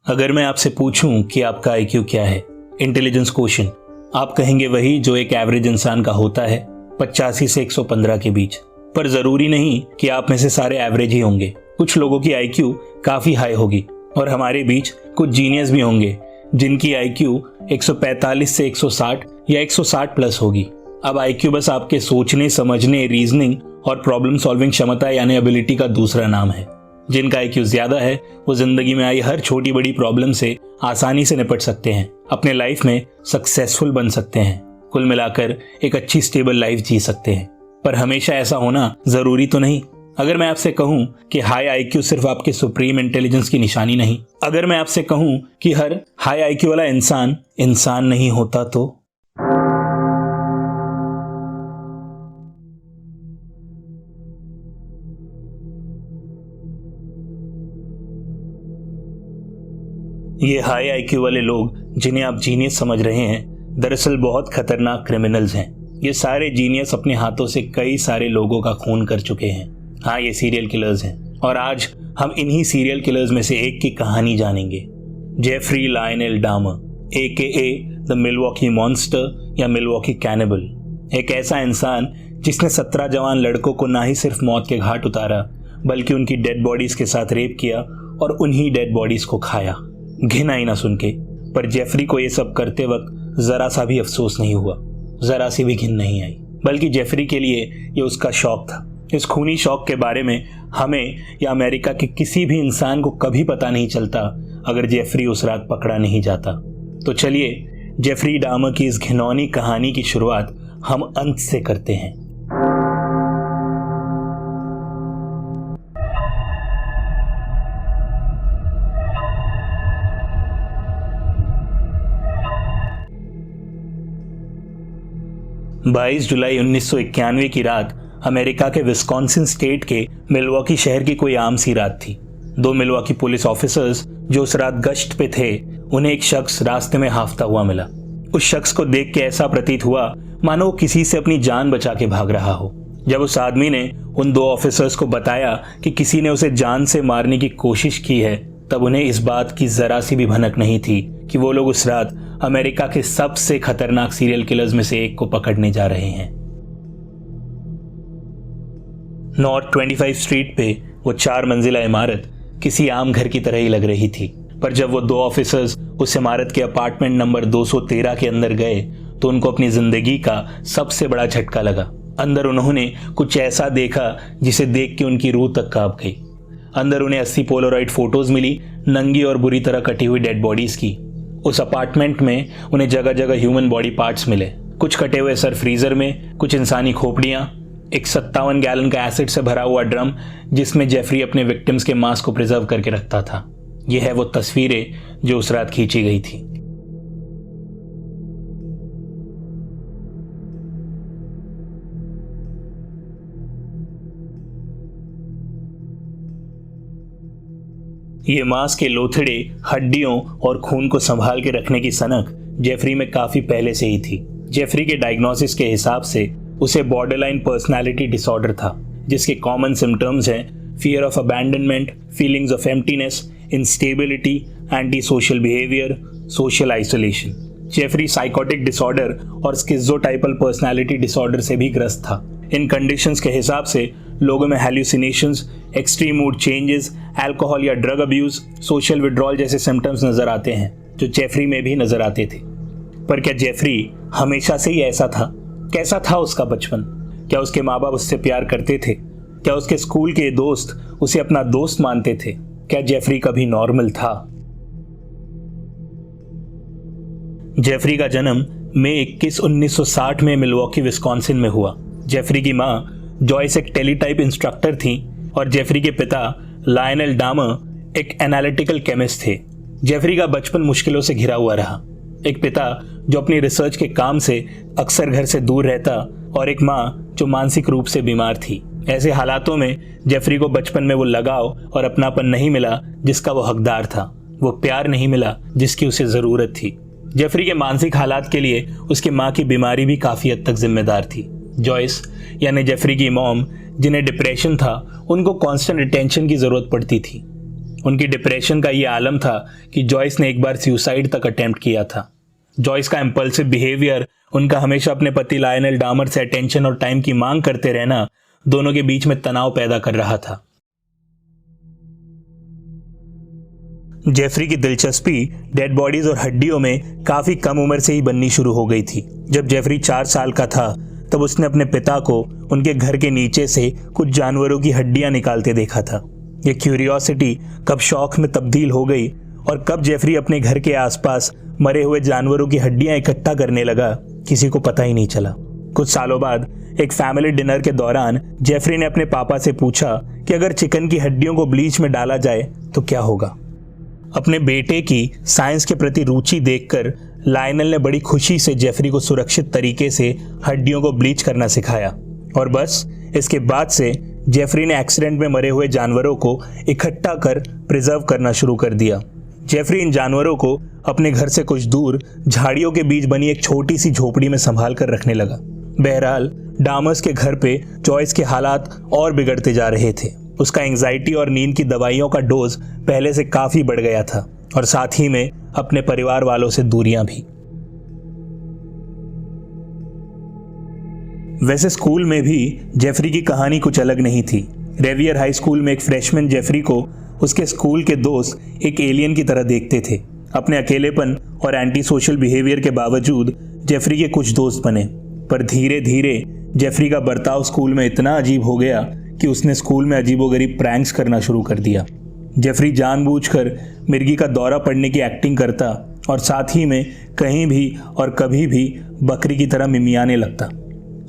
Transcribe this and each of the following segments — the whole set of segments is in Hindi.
अगर मैं आपसे पूछूं कि आपका आईक्यू क्या है, इंटेलिजेंस क्वोशिएंट, आप कहेंगे वही जो एक एवरेज इंसान का होता है, 85 से 115 के बीच। पर जरूरी नहीं कि आप में से सारे एवरेज ही होंगे। कुछ लोगों की आईक्यू काफी हाई होगी और हमारे बीच कुछ जीनियस भी होंगे जिनकी आईक्यू 145 से 160 या 160 प्लस होगी। अब आईक्यू बस आपके सोचने, समझने, रीजनिंग और प्रॉब्लम सॉल्विंग क्षमता यानी एबिलिटी का दूसरा नाम है। जिनका आईक्यू ज्यादा है वो जिंदगी में आई हर छोटी बड़ी प्रॉब्लम से आसानी से निपट सकते हैं, अपने लाइफ में सक्सेसफुल बन सकते हैं, कुल मिलाकर एक अच्छी स्टेबल लाइफ जी सकते हैं। पर हमेशा ऐसा होना जरूरी तो नहीं। अगर मैं आपसे कहूं कि हाई आईक्यू सिर्फ आपके सुप्रीम इंटेलिजेंस की निशानी नहीं, अगर मैं आपसे कहूं कि हर हाई आईक्यू वाला इंसान इंसान नहीं होता, तो ये हाई आईक्यू वाले लोग जिन्हें आप जीनियस समझ रहे हैं, दरअसल बहुत खतरनाक क्रिमिनल्स हैं। ये सारे जीनियस अपने हाथों से कई सारे लोगों का खून कर चुके हैं। हाँ, ये सीरियल किलर्स हैं और आज हम इन्हीं सीरियल किलर्स में से एक की कहानी जानेंगे। जेफरी लायनेल डामर, AKA द मिलवॉकी मॉन्स्टर या मिलवॉकी कैनिबल। एक ऐसा इंसान जिसने 17 जवान लड़कों को ना ही सिर्फ मौत के घाट उतारा बल्कि उनकी डेड बॉडीज के साथ रेप किया और उन्हीं डेड बॉडीज को खाया। घिन आई ना सुन के, पर जेफरी को ये सब करते वक्त जरा सा भी अफसोस नहीं हुआ, जरा सी भी घिन नहीं आई, बल्कि जेफरी के लिए ये उसका शौक था। इस खूनी शौक के बारे में हमें या अमेरिका के किसी भी इंसान को कभी पता नहीं चलता अगर जेफरी उस रात पकड़ा नहीं जाता। तो चलिए जेफरी डामर की इस घिनौनी कहानी की शुरुआत हम अंत से करते हैं। 22 जुलाई 1991 की रात अमेरिका के विस्कॉन्सिन स्टेट के मिलवॉकी शहर की कोई आम सी रात थी। 2 मिलवॉकी पुलिस ऑफिसर्स जो उस रात गश्त पे थे, उन्हें एक शख्स रास्ते में हाफता हुआ मिला। उस शख्स को देख के ऐसा प्रतीत हुआ मानो वो किसी से अपनी जान बचा के भाग रहा हो। जब उस आदमी ने उन 2 ऑफिसर्स को बताया कि किसी ने उसे जान से मारने की कोशिश की है, तब उन्हें इस बात की जरा सी भी भनक नहीं थी कि वो लोग उस रात अमेरिका के सबसे खतरनाक सीरियल किलर्स में से एक को पकड़ने जा रहे हैं। नॉर्थ 25 स्ट्रीट पे वो 4 मंजिला इमारत किसी आम घर की तरह ही लग रही थी, पर जब वो 2 ऑफिसर्स उस इमारत के अपार्टमेंट नंबर 213 के अंदर गए तो उनको अपनी जिंदगी का सबसे बड़ा झटका लगा। अंदर उन्होंने कुछ ऐसा देखा जिसे देख के उनकी रूह तक कांप गई। अंदर उन्हें 80 पोलराइड फोटोज मिली नंगी और बुरी तरह कटी हुई डेड बॉडीज की। उस अपार्टमेंट में उन्हें जगह जगह ह्यूमन बॉडी पार्ट्स मिले, कुछ कटे हुए सर फ्रीजर में, कुछ इंसानी खोपड़ियां, एक 57 गैलन का एसिड से भरा हुआ ड्रम जिसमें जेफरी अपने विक्टिम्स के मांस को प्रिजर्व करके रखता था। यह है वो तस्वीरें जो उस रात खींची गई थी। ये मांस के लोथड़े, हड्डियों और खून को संभाल के रखने की सनक जेफरी में काफी पहले से ही थी। जेफरी के डायग्नोसिस के हिसाब से उसे बॉर्डरलाइन पर्सनालिटी डिसऑर्डर था, जिसके कॉमन सिम्टम्स हैं fear of abandonment, feelings of emptiness, instability, anti social behaviour, social isolation. Jeffrey psychotic disorder और स्किज़ोटाइपल पर्सनालिटी डिसऑर्डर से भी ग्रस्त था। इन कंडीशंस के हिसाब से लोगों में हैल्यूसिनेशंस, एक्सट्रीम मूड चेंजेस, अल्कोहल या ड्रग अब्यूज, सोशल विड्रॉल जैसे सिम्टम्स नजर आते हैं, जो जेफरी में भी नजर आते थे। पर क्या जेफरी हमेशा से ही ऐसा था? कैसा था उसका बचपन? क्या उसके माँ बाप उससे प्यार करते थे? क्या उसके स्कूल के दोस्त उसे अपना दोस्त मानते थे? क्या जेफरी कभी नॉर्मल था? जेफरी का जन्म मई 21, 1960 में मिलवॉकी विस्कॉन्सिन में हुआ। जेफरी की माँ जॉयस एक टेलीटाइप इंस्ट्रक्टर थी और जेफरी के पिता लायनेल डामर एक एनालिटिकल केमिस्ट थे। जेफरी का बचपन मुश्किलों से घिरा हुआ रहा। एक पिता जो अपनी रिसर्च के काम से अक्सर घर से दूर रहता और एक माँ जो मानसिक रूप से बीमार थी। ऐसे हालातों में जेफरी को बचपन में वो लगाव और अपनापन नहीं मिला जिसका वो हकदार था। वो प्यार नहीं मिला जिसकी उसे जरूरत थी। जेफरी के मानसिक हालात के लिए उसकी माँ की बीमारी भी काफी हद तक जिम्मेदार थी। जॉयस यानी जेफरी की मॉम, जिन्हें डिप्रेशन था, उनको कांस्टेंट अटेंशन की जरूरत पड़ती थी। उनकी डिप्रेशन का ये आलम था कि जॉयस ने एक बार सुसाइड तक अटेम्प्ट किया था। जॉयस का इम्पल्सिव बिहेवियर, उनका हमेशा अपने पति लायनल डामर से अटेंशन और टाइम की मांग करते रहना दोनों के बीच में तनाव पैदा कर रहा था। जेफरी की दिलचस्पी डेड बॉडीज और हड्डियों में काफी कम उम्र से ही बननी शुरू हो गई थी। जब जेफरी 4 साल का था तब उसने अपने पिता को उनके घर के नीचे से कुछ जानवरों की हड्डियां निकालते देखा था। ये क्यूरियोसिटी कब शौक में तब्दील हो गई और कब जेफरी अपने घर के आसपास मरे हुए जानवरों की हड्डियां इकट्ठा करने लगा, किसी को पता ही नहीं चला। कुछ सालों बाद एक फैमिली डिनर के दौरान जेफरी ने अपने पापा से पूछा कि अगर चिकन की हड्डियों को ब्लीच में डाला जाए तो क्या होगा। अपने बेटे की साइंस के प्रति रुचि देखकर लायनल ने बड़ी खुशी से जेफरी को सुरक्षित तरीके से हड्डियों को ब्लीच करना सिखाया और बस इसके बाद से जेफरी ने एक्सीडेंट में मरे हुए जानवरों को इकट्ठा कर प्रिजर्व करना शुरू कर दिया। जेफरी इन जानवरों को अपने घर से कुछ दूर झाड़ियों के बीच बनी एक छोटी सी झोपड़ी में संभाल कर रखने लगा। बहरहाल डामर्स के घर पे जॉयस के हालात और बिगड़ते जा रहे थे। उसका एंजाइटी और नींद की दवाइयों का डोज पहले से काफी बढ़ गया था और साथ ही में अपने परिवार वालों से दूरियां भी। वैसे स्कूल में भी जेफरी की कहानी कुछ अलग नहीं थी। रेवियर हाई स्कूल में एक फ्रेशमैन जेफरी को उसके स्कूल के दोस्त एक एलियन की तरह देखते थे। अपने अकेलेपन और एंटी सोशल बिहेवियर के बावजूद जेफरी के कुछ दोस्त बने, पर धीरे धीरे जेफरी का बर्ताव स्कूल में इतना अजीब हो गया कि उसने स्कूल में अजीबोगरीब प्रैंक्स करना शुरू कर दिया। जेफरी जानबूझकर मिर्गी का दौरा पड़ने की एक्टिंग करता और साथ ही में कहीं भी और कभी भी बकरी की तरह मिमियाने लगता।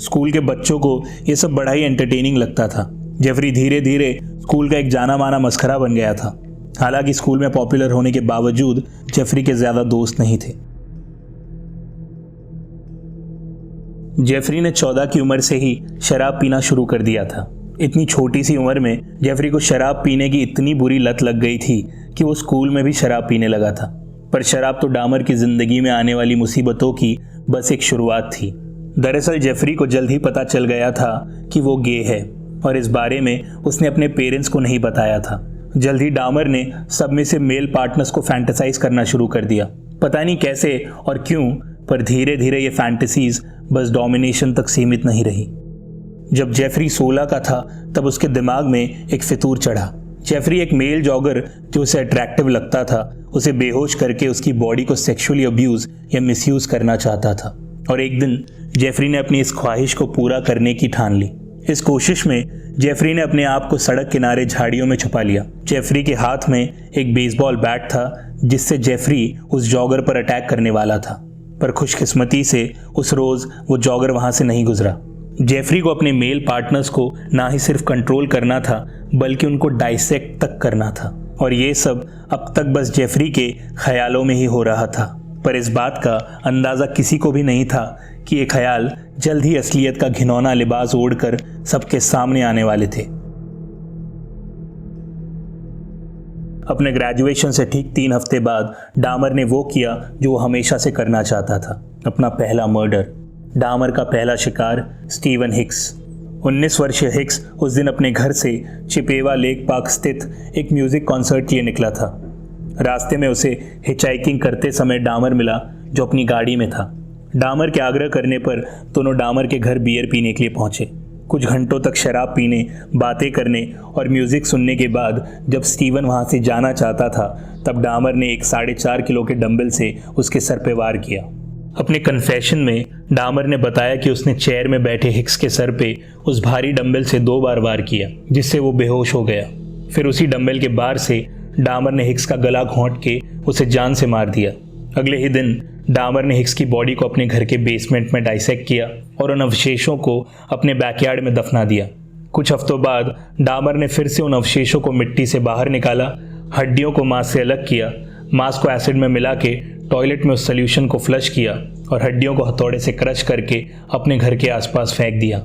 स्कूल के बच्चों को यह सब बड़ा ही एंटरटेनिंग लगता था। जेफरी धीरे धीरे स्कूल का एक जाना माना मस्खरा बन गया था। हालांकि स्कूल में पॉपुलर होने के बावजूद जेफरी के ज्यादा दोस्त नहीं थे। जेफरी ने 14 की उम्र से ही शराब पीना शुरू कर दिया था। इतनी छोटी सी उम्र में जेफरी को शराब पीने की इतनी बुरी लत लग गई थी कि वो स्कूल में भी शराब पीने लगा था। पर शराब तो डामर की जिंदगी में आने वाली मुसीबतों की बस एक शुरुआत थी। दरअसल जेफरी को जल्द ही पता चल गया था कि वो गे है और इस बारे में उसने अपने पेरेंट्स को नहीं बताया था। जल्द ही डामर ने सब में से मेल पार्टनर्स को फैंटेसाइज करना शुरू कर दिया। पता नहीं कैसे और क्यों, पर धीरे धीरे ये फैंटेसीज बस डोमिनेशन तक सीमित नहीं रही। जब जेफरी 16 का था तब उसके दिमाग में एक फितूर चढ़ा। जेफरी एक मेल जॉगर जो उसे अट्रैक्टिव लगता था उसे बेहोश करके उसकी बॉडी को सेक्सुअली अब्यूज या मिसयूज करना चाहता था। और एक दिन जेफरी ने अपनी इस ख्वाहिश को पूरा करने की ठान ली। इस कोशिश में जेफरी ने अपने आप को सड़क किनारे झाड़ियों में छुपा लिया। जेफरी के हाथ में एक बेसबॉल बैट था जिससे जेफरी उस जॉगर पर अटैक करने वाला था, पर खुशकिस्मती से उस रोज वो जॉगर वहां से नहीं गुजरा। जेफरी को अपने मेल पार्टनर्स को ना ही सिर्फ कंट्रोल करना था बल्कि उनको डाइसेक्ट तक करना था, और ये सब अब तक बस जेफरी के ख्यालों में ही हो रहा था। पर इस बात का अंदाजा किसी को भी नहीं था कि ये ख्याल जल्द ही असलियत का घिनौना लिबास ओढ़कर सबके सामने आने वाले थे। अपने ग्रेजुएशन से ठीक 3 हफ्ते बाद डामर ने वो किया जो वो हमेशा से करना चाहता था, अपना पहला मर्डर। डामर का पहला शिकार स्टीवन हिक्स। 19 वर्षीय हिक्स उस दिन अपने घर से चिपेवा लेक पार्क स्थित एक म्यूजिक कॉन्सर्ट के लिए निकला था। रास्ते में उसे हिचहाइकिंग करते समय डामर मिला जो अपनी गाड़ी में था। डामर के आग्रह करने पर दोनों डामर के घर बियर पीने के लिए पहुंचे। कुछ घंटों तक शराब पीने, बातें करने और म्यूजिक सुनने के बाद जब स्टीवन वहां से जाना चाहता था तब डामर ने एक 4.5 किलो के डंबल से उसके सर पे वार किया। अपने कन्फेशन में डामर ने बताया कि उसने चेयर में बैठे हिक्स के सर पे उस भारी डंबल से 2 बार वार किया जिससे वो बेहोश हो गया। फिर उसी डंबल के बार से डामर ने हिक्स का गला घोंट के उसे जान से मार दिया। अगले ही दिन डामर ने हिक्स की बॉडी को अपने घर के बेसमेंट में डाइसेक्ट किया और उन अवशेषों को अपने बैकयार्ड में दफना दिया। कुछ हफ्तों बाद डामर ने फिर से उन अवशेषों को मिट्टी से बाहर निकाला, हड्डियों को मांस से अलग किया, मांस को एसिड में मिला के टॉयलेट में उस सॉल्यूशन को फ्लश किया और हड्डियों को हथौड़े से क्रश करके अपने घर के आसपास फेंक दिया।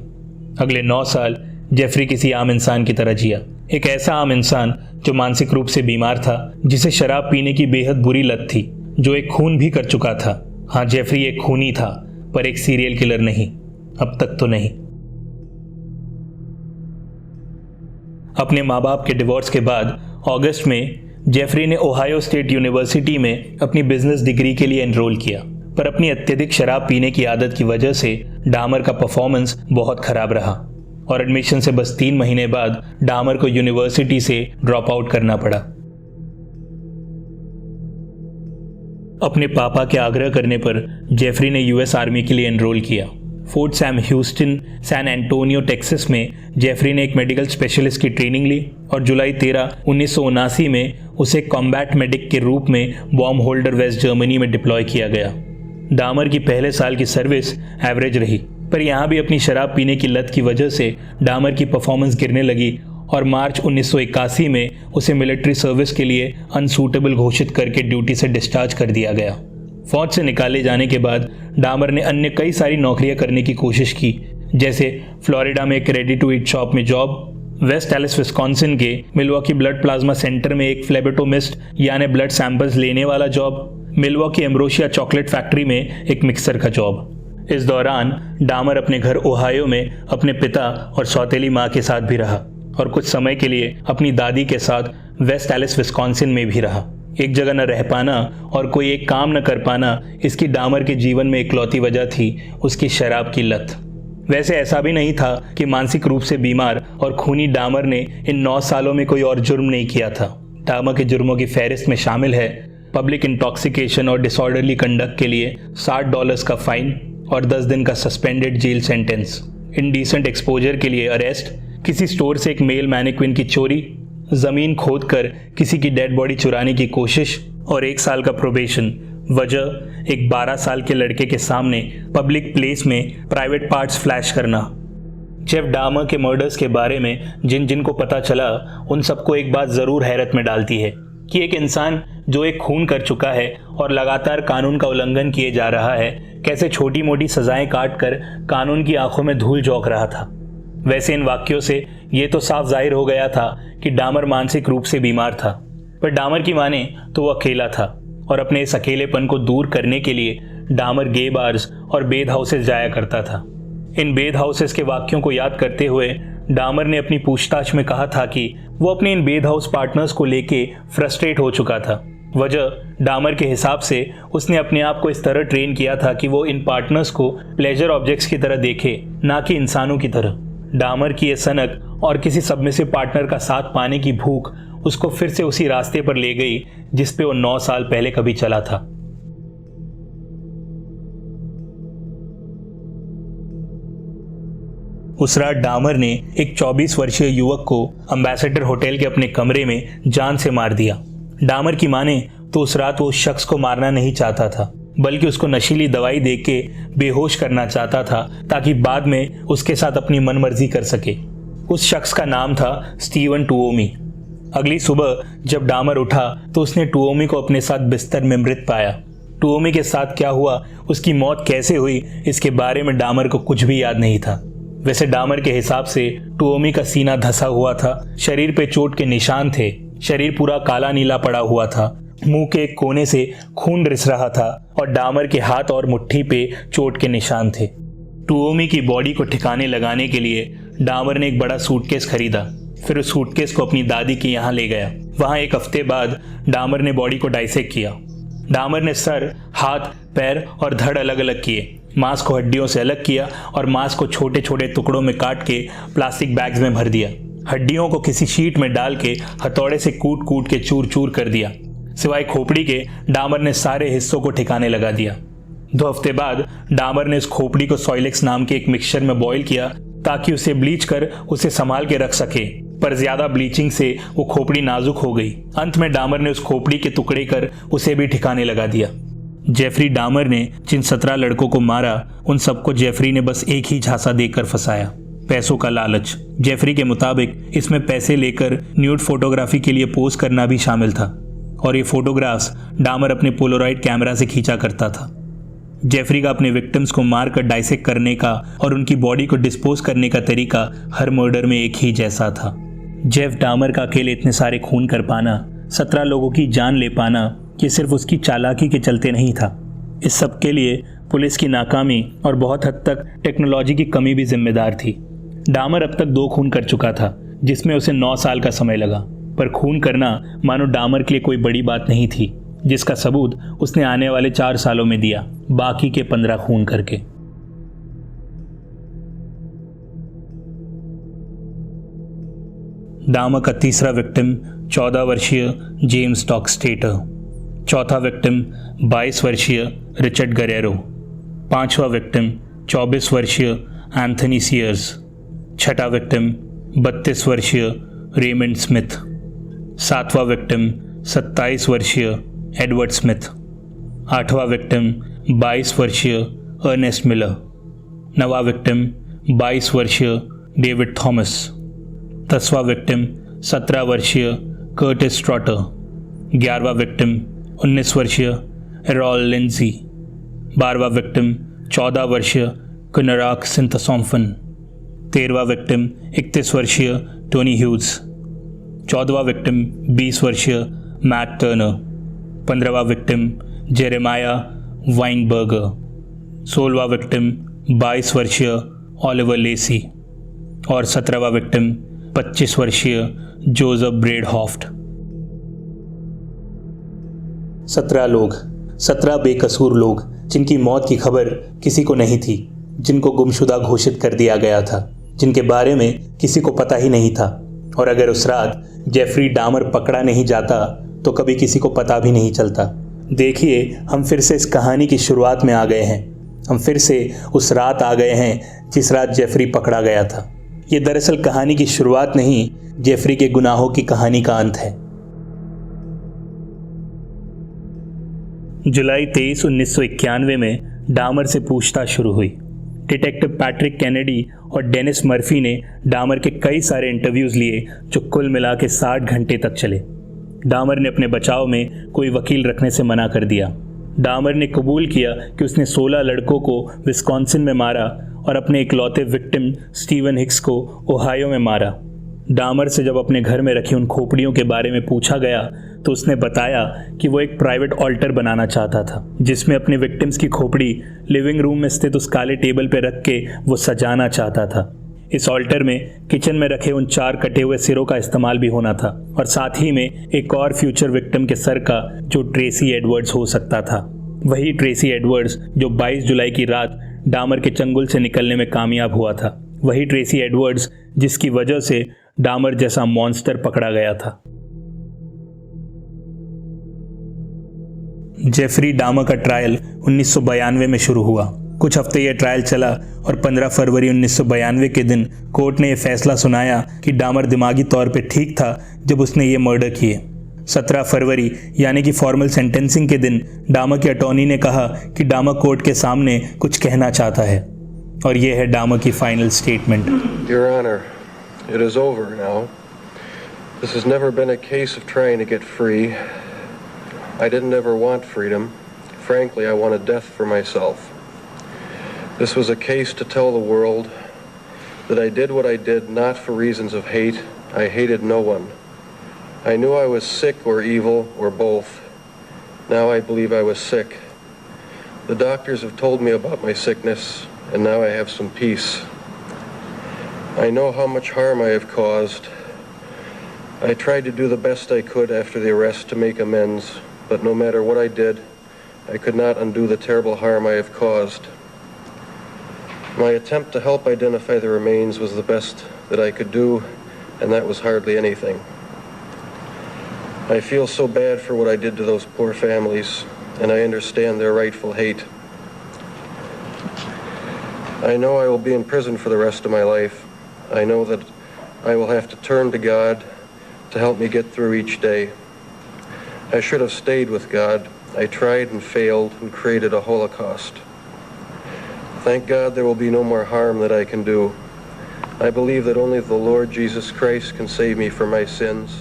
अगले 9 साल जेफरी किसी आम इंसान की तरह जिया। एक ऐसा आम इंसान जो मानसिक रूप से बीमार था, जिसे शराब पीने की बेहद बुरी लत थी, जो एक खून भी कर चुका था। हाँ, जेफरी एक खूनी था, पर एक सीरियल किलर नहीं, अब तक तो नहीं। अपने माँ बाप के डिवोर्स के बाद अगस्त में जेफरी ने ओहायो स्टेट यूनिवर्सिटी में अपनी बिजनेस डिग्री के लिए एनरोल किया, पर अपनी अत्यधिक शराब पीने की आदत की वजह से डामर का परफॉर्मेंस बहुत खराब रहा और एडमिशन से बस 3 महीने बाद डामर को यूनिवर्सिटी से ड्रॉप आउट करना पड़ा। अपने पापा के आग्रह करने पर जेफरी ने यूएस आर्मी के लिए एनरोल किया। Fort Sam Houston, San Antonio, Texas में जेफरी ने एक मेडिकल स्पेशलिस्ट की ट्रेनिंग ली और जुलाई 13, 1979 में उसे कॉम्बैट मेडिक के रूप में बॉम्ब होल्डर वेस्ट जर्मनी में डिप्लॉय किया गया। डामर की पहले साल की सर्विस एवरेज रही, पर यहाँ भी अपनी शराब पीने की लत की वजह से डामर की परफॉर्मेंस गिरने लगी और मार्च 1981 में उसे मिलिट्री सर्विस के लिए अनसूटेबल घोषित करके ड्यूटी से डिस्चार्ज कर दिया गया। फौज से निकाले जाने के बाद डामर ने अन्य कई सारी नौकरियां करने की कोशिश की, जैसे फ्लोरिडा में एक रेडी टू ईट शॉप में जॉब, वेस्ट एलिस विस्कॉन्सिन के मिल्वॉकी ब्लड प्लाज्मा सेंटर में एक फ्लेबेटोमिस्ट यानी ब्लड सैंपल्स लेने वाला जॉब, मिल्वॉकी एम्ब्रोशिया चॉकलेट फैक्ट्री में एक मिक्सर का जॉब। इस दौरान डामर अपने घर ओहायो में अपने पिता और सौतेली माँ के साथ भी रहा और कुछ समय के लिए अपनी दादी के साथ वेस्ट एलिस विस्कॉन्सिन में भी रहा। एक जगह न रह पाना और कोई एक काम न कर पाना इसकी डामर के जीवन में इकलौती वजह थी उसकी शराब की लत। वैसे ऐसा भी नहीं था कि मानसिक रूप से बीमार और खूनी डामर ने इन 9 सालों में कोई और जुर्म नहीं किया था। डामर के जुर्मों की फहरिस्त में शामिल है पब्लिक इंटॉक्सिकेशन और डिसऑर्डरली कंडक्ट के लिए $60 का फाइन और 10 दिन का suspended jail sentence, indecent exposure के लिए अरेस्ट, किसी स्टोर से एक मेल मैनिक्विन की चोरी, जमीन खोदकर किसी की डेड बॉडी चुराने की कोशिश और 1 साल का प्रोबेशन। वजह एक 12 साल के लड़के के सामने पब्लिक प्लेस में प्राइवेट पार्ट्स फ्लैश करना। जेफ डामर के मर्डर्स के बारे में जिन जिन को पता चला उन सबको एक बात जरूर हैरत में डालती है कि एक इंसान जो एक खून कर चुका है और लगातार कानून का उल्लंघन किए जा रहा है, कैसे छोटी मोटी सजाएं काट कर कानून की आंखों में धूल झोंक रहा था। वैसे इन वाक्यों से ये तो साफ जाहिर हो गया था कि डामर मानसिक रूप से बीमार था, पर डामर की माने तो वो अकेला था और अपने इस अकेलेपन को दूर करने के लिए डामर गे बार्स और बेद हाउसेस जाया करता था। इन बेद हाउसेस के वाक्यों को याद करते हुए डामर ने अपनी पूछताछ में कहा था कि वो अपने इन बेद हाउस पार्टनर्स को लेके फ्रस्ट्रेट हो चुका था। वजह डामर के हिसाब से उसने अपने आप को इस तरह ट्रेन किया था कि वो इन पार्टनर्स को प्लेजर ऑब्जेक्ट्स की तरह देखे, ना कि इंसानों की तरह। डामर की ये सनक और किसी सबमिसिव पार्टनर का साथ पाने की भूख उसको फिर से उसी रास्ते पर ले गई जिस पे वो 9 साल पहले कभी चला था। उस रात डामर ने एक 24 वर्षीय युवक को एम्बेसडर होटल के अपने कमरे में जान से मार दिया। डामर की माने तो उस रात वो उस शख्स को मारना नहीं चाहता था, बल्कि उसको नशीली दवाई देके बेहोश करना चाहता था ताकि बाद में उसके साथ अपनी मनमर्जी कर सके। उस शख्स का नाम था स्टीवन टुओमी। अगली सुबह जब डामर उठा तो उसने टुओमी को अपने साथ बिस्तर में मृत पाया। टुओमी के साथ क्या हुआ, उसकी मौत कैसे हुई, इसके बारे में डामर को कुछ भी याद नहीं था। वैसे डामर के हिसाब से टुओमी का सीना धंसा हुआ था, शरीर पे चोट के निशान थे, शरीर पूरा काला नीला पड़ा हुआ था, मुंह के एक कोने से खून रिस रहा था और डामर के हाथ और मुट्ठी पे चोट के निशान थे। टुओमी की बॉडी को ठिकाने लगाने के लिए डामर ने एक बड़ा सूटकेस खरीदा, फिर उस सूटकेस को अपनी दादी के यहाँ ले गया। वहाँ 1 हफ्ते बाद डामर ने बॉडी को डाइसेक्ट किया। डामर ने सर, हाथ, पैर और धड़ अलग अलग किए, मांस को हड्डियों से अलग किया और मांस को छोटे छोटे टुकड़ों में काट के प्लास्टिक बैग्स में भर दिया। हड्डियों को किसी शीट में डाल के हथौड़े से कूट कूट के चूर चूर कर दिया। सिवाय खोपड़ी के डामर ने सारे हिस्सों को ठिकाने लगा दिया। 2 हफ्ते बाद डामर ने उस खोपड़ी को सॉइलेक्स नाम के एक मिक्सचर में बॉईल किया ताकि उसे ब्लीच कर उसे संभाल के रख सके, पर ज्यादा ब्लीचिंग से वो खोपड़ी नाजुक हो गई। अंत में डामर ने उस खोपड़ी के टुकड़े कर उसे भी ठिकाने लगा दिया। जेफरी डामर ने जिन 17 लड़कों को मारा उन सबको जेफरी ने बस एक ही झांसा देकर फंसाया, पैसों का लालच। जेफरी के मुताबिक इसमें पैसे लेकर न्यूड फोटोग्राफी के लिए पोज करना भी शामिल था और ये फोटोग्राफ्स डामर अपने पोलोराइड कैमरा से खींचा करता था। जेफरी का अपने विक्टिम्स को मारकर डाइसेक्ट करने का और उनकी बॉडी को डिस्पोज करने का तरीका हर मर्डर में एक ही जैसा था। जेफ डामर का अकेले इतने सारे खून कर पाना, 17 लोगों की जान ले पाना, ये सिर्फ उसकी चालाकी के चलते नहीं था। इस सब के लिए पुलिस की नाकामी और बहुत हद तक टेक्नोलॉजी की कमी भी जिम्मेदार थी। डामर अब तक 2 खून कर चुका था, जिसमें उसे 9 साल का समय लगा, पर खून करना मानो डामर के लिए कोई बड़ी बात नहीं थी, जिसका सबूत उसने आने वाले 4 सालों में दिया, बाकी के 15 खून करके। डामर का तीसरा विक्टिम 14 वर्षीय जेम्स डॉकस्टेटर, चौथा विक्टिम 22 वर्षीय रिचर्ड गरेरो, पांचवा विक्टिम 24 वर्षीय एंथनी सियर्स, छठा विक्टिम 32 वर्षीय रेमंड स्मिथ, सातवां विक्टिम 27 वर्षीय एडवर्ड स्मिथ, आठवां विक्टिम 22 वर्षीय अर्नेस्ट मिलर, नवा विक्टिम 22 वर्षीय डेविड थॉमस, 10वां विक्टिम 17 वर्षीय कर्टिस स्ट्रॉटर, 11वां विक्टिम 19 वर्षीय एरॉल लिंडसी, 12वां विक्टिम 14 वर्षीय कुनराक सिंथसोम्फन, 13वां विक्टिम 31 वर्षीय टोनी ह्यूज, 14वां विक्टिम 20 वर्षीय मैट टर्नर, 15वां विक्टिम जेरेमाया वाइनबर्गर, 16वां विक्टिम 22 वर्षीय ऑलिवर लेसी और 17वां विक्टिम 25 वर्षीय जोसेफ ब्रेडहॉफ्ट। 17 लोग, 17 बेकसूर लोग जिनकी मौत की खबर किसी को नहीं थी, जिनको गुमशुदा घोषित कर दिया गया था, जिनके बारे में किसी को पता ही नहीं था। और अगर उस रात जेफरी डामर पकड़ा नहीं जाता तो कभी किसी को पता भी नहीं चलता। देखिए, हम फिर से इस कहानी की शुरुआत में आ गए हैं। हम फिर से उस रात आ गए हैं जिस रात जेफरी पकड़ा गया था। ये दरअसल कहानी की शुरुआत नहीं, जेफरी के गुनाहों की कहानी का अंत है। जुलाई 23, 1991 में डामर से पूछताछ शुरू हुई। डिटेक्टिव पैट्रिक कैनेडी और डेनिस मर्फी ने डामर के कई सारे इंटरव्यूज लिए जो कुल मिला के 60 घंटे तक चले। डामर ने अपने बचाव में कोई वकील रखने से मना कर दिया। डामर ने कबूल किया कि उसने 16 लड़कों को विस्कॉन्सिन में मारा और अपने इकलौते विक्टिम स्टीवन हिक्स को ओहायो में मारा। डामर से जब अपने घर में रखी उन खोपड़ियों के बारे में पूछा गया तो उसने बताया कि वो एक प्राइवेट ऑल्टर बनाना चाहता था, जिसमें अपने विक्टिम्स की खोपड़ी लिविंग रूम में स्थित उस काले टेबल पर रख के वो सजाना चाहता था। इस ऑल्टर में किचन में रखे उन 4 कटे हुए सिरों का इस्तेमाल भी होना था और साथ ही में एक और फ्यूचर विक्टिम के सर का, जो ट्रेसी एडवर्ड्स हो सकता था। वही ट्रेसी एडवर्ड्स जो 22 जुलाई की रात डामर के चंगुल से निकलने में कामयाब हुआ था। वही ट्रेसी एडवर्ड्स जिसकी वजह से डामर जैसा मॉन्स्टर पकड़ा गया था। जेफरी डामर का ट्रायल 1992 में शुरू हुआ। कुछ हफ्ते यह ट्रायल चला और 15 फरवरी 1992 के दिन कोर्ट ने यह फैसला सुनाया कि डामर दिमागी तौर पे ठीक था जब उसने ये मर्डर किए। 17 फरवरी यानी कि फॉर्मल सेंटेंसिंग के दिन डामर के अटॉर्नी ने कहा कि डामर कोर्ट के सामने कुछ कहना चाहता है और यह है डामर की final statement. Your Honor, it is over now. This has never been a case of trying to get free. I didn't ever want freedom. Frankly, I wanted death for myself. This was a case to tell the world that I did what I did not for reasons of hate. I hated no one. I knew I was sick or evil or both. Now I believe I was sick. The doctors have told me about my sickness, and now I have some peace. I know how much harm I have caused. I tried to do the best I could after the arrest to make amends, but no matter what I did, I could not undo the terrible harm I have caused. My attempt to help identify the remains was the best that I could do, and that was hardly anything. I feel so bad for what I did to those poor families, and I understand their rightful hate. I know I will be in prison for the rest of my life. I know that I will have to turn to God to help me get through each day. I should have stayed with God. I tried and failed and created a holocaust. Thank God there will be no more harm that I can do. I believe that only the Lord Jesus Christ can save me from my sins.